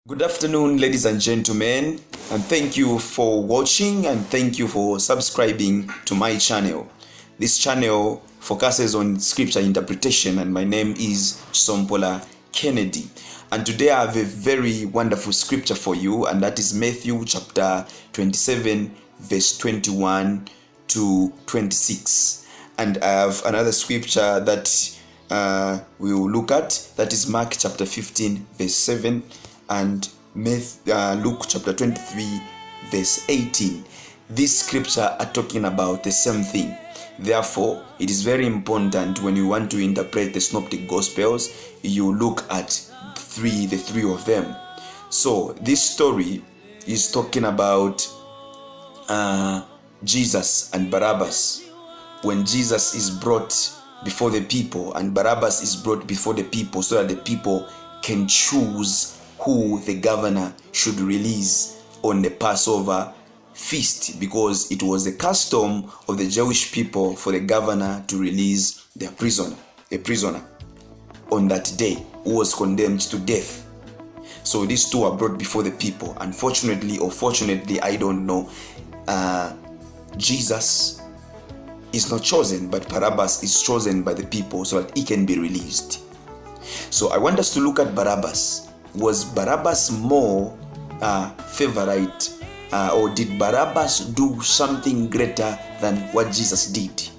Good afternoon, ladies and gentlemen, and thank you for watching and thank you for subscribing to my channel. This channel focuses on scripture interpretation, and my name is Sompola Kennedy. And today I have a very wonderful scripture for you, and that is Matthew chapter 27, verse 21 to 26. And I have another scripture that we will look at, that is Mark chapter 15, verse 7. And Luke chapter 23 verse 18. These scriptures are talking about the same thing. Therefore, it is very important when you want to interpret the synoptic gospels, you look at the three of them. So this story is talking about Jesus and Barabbas. When Jesus is brought before the people and Barabbas is brought before the people, so that the people can choose who the governor should release on the Passover feast, because it was the custom of the Jewish people for the governor to release a prisoner on that day who was condemned to death. So these two are brought before the people. Unfortunately or fortunately, I don't know, Jesus is not chosen, but Barabbas is chosen by the people so that he can be released. So I want us to look at Barabbas. Was Barabbas more favorite, or did Barabbas do something greater than what Jesus did?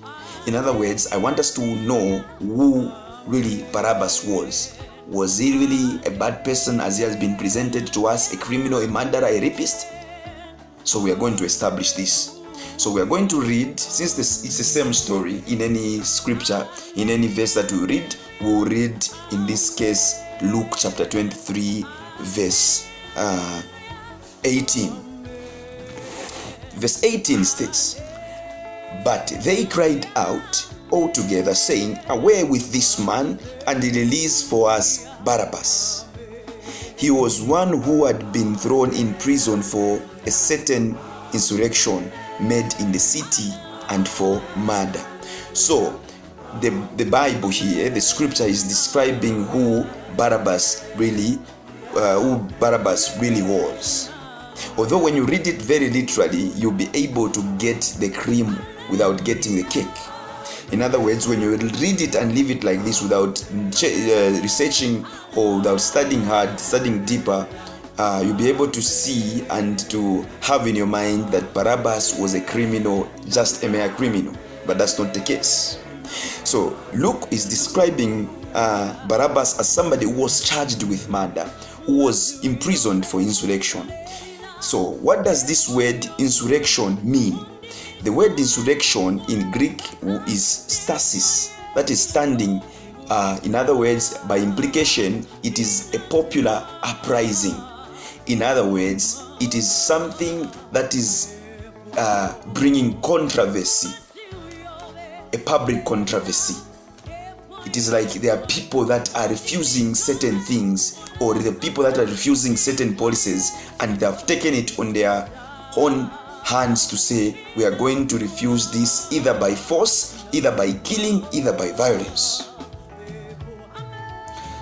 In other words, I want us to know who really Barabbas was. Was he really a bad person as he has been presented to us, a criminal, a murderer, a rapist? So we are going to establish this. So we are going to read, since it's the same story in any scripture, in any verse that we read, we'll read in this case Luke chapter 23 verse 18. Verse 18 states, "But they cried out all together, saying, Away with this man, and release for us Barabbas. He was one who had been thrown in prison for a certain insurrection made in the city and for murder." So the Bible here, the scripture is describing who Barabbas really was. Although when you read it very literally, you'll be able to get the cream without getting the cake. In other words, when you read it and leave it like this without researching or without studying hard, studying deeper, you'll be able to see and to have in your mind that Barabbas was a criminal, just a mere criminal. But that's not the case. So Luke is describing Barabbas as somebody who was charged with murder, who was imprisoned for insurrection. So what does this word insurrection mean? The word insurrection in Greek is stasis, that is standing. In other words, by implication, it is a popular uprising. In other words, it is something that is bringing controversy, a public controversy. It is like there are people that are refusing certain things, or the people that are refusing certain policies, and they have taken it on their own hands to say, we are going to refuse this either by force, either by killing, either by violence.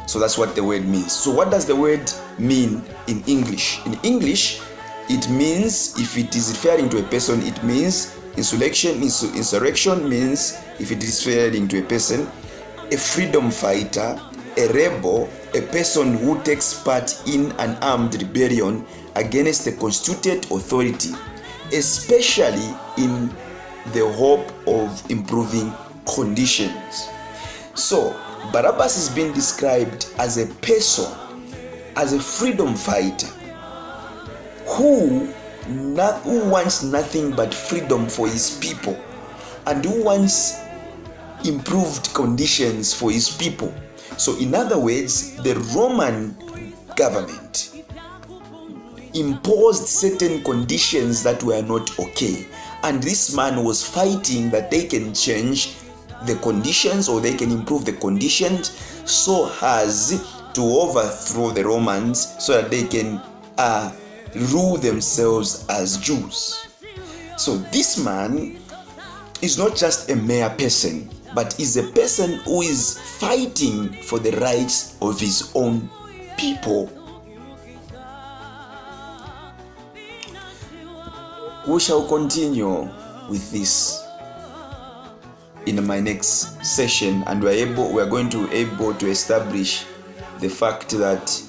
So that's what the word means. So what does the word mean in English? In English, it means, if it is referring to a person, it means insurrection means, if it is referring to a person, a freedom fighter, a rebel, a person who takes part in an armed rebellion against a constituted authority, especially in the hope of improving conditions. So Barabbas is being described as a person, as a freedom fighter who wants nothing but freedom for his people, and who wants improved conditions for his people. So in other words, the Roman government imposed certain conditions that were not okay, and this man was fighting that they can change the conditions, or they can improve the conditions so as to overthrow the Romans, so that they can rule themselves as Jews. So this man is not just a mere person, but is a person who is fighting for the rights of his own people. We shall continue with this in my next session, and we are going to able to establish the fact that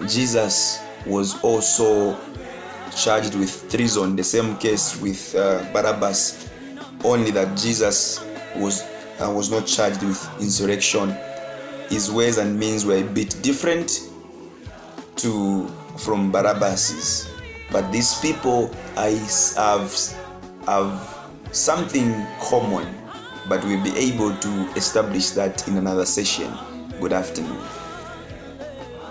Jesus was also charged with treason, the same case with Barabbas, only that Jesus was not charged with insurrection. His ways and means were a bit different from Barabbas's, but these people have something common, but we'll be able to establish that in another session. Good afternoon.